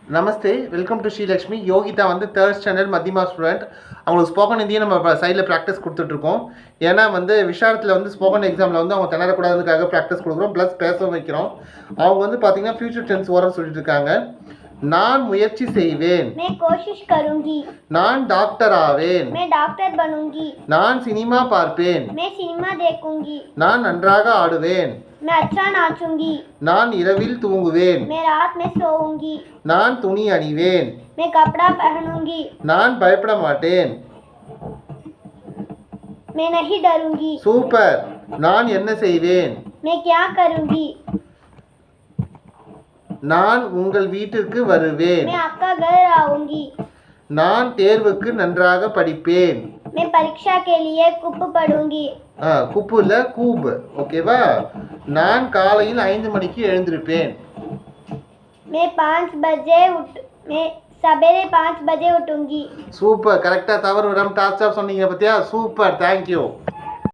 Namaste, welcome to Srilakshmi. Yogita வந்து third standard மத்தியமா student. அவங்களுக்கு spoken ஹிந்தியை நம்ம சைடில் ப்ராக்டிஸ் கொடுத்துட்ருக்கோம். ஏன்னா வந்து விஷாரத்தில் வந்து ஸ்போக்கன் எக்ஸாமில் வந்து அவங்க திணறக்கூடாதுக்காக ப்ராக்டிஸ் கொடுக்குறோம், ப்ளஸ் பேச வைக்கிறோம். அவங்க வந்து பார்த்தீங்கன்னா ஃபியூச்சர் டென்ஸ் ஓரல் சொல்லிட்டு இருக்காங்க. நான் முயற்சி செய்வேன், मैं कोशिश करूंगी. நான் டாக்டர் ஆவேன், मैं डॉक्टर बनूंगी. நான் சினிமா பார்ப்பேன், मैं सिनेमा देखूंगी. நான் நன்றாக ஆடுவேன், मैं अच्छा नाचूंगी. நான் இரவில் தூங்குவேன், मैं रात में सोऊंगी. நான் துணி அணிவேன், मैं कपड़ा पहनूंगी. நான் பயப்பட மாட்டேன். मैं नहीं डरूंगी. சூப்பர். நான் என்ன செய்வேன், मैं क्या करूंगी. நான் உங்கள் வீட்டிற்கு வருவேன், मैं आपका घर आऊंगी. நான் தேர்வுக்கு நன்றாக படிப்பேன். मैं परीक्षा के लिए कुप पढ़ूंगी. குப்பு இல்லை கூப், ஓகேவா? நான் காலையில் 5 மணிக்கு எழுந்திருப்பேன். मैं सवेरे 5 बजे उठूंगी. சூப்பர். கரெக்டாக தவறு விடாமல் டாப் சொன்னீங்க பார்த்தியா? Super, thank you.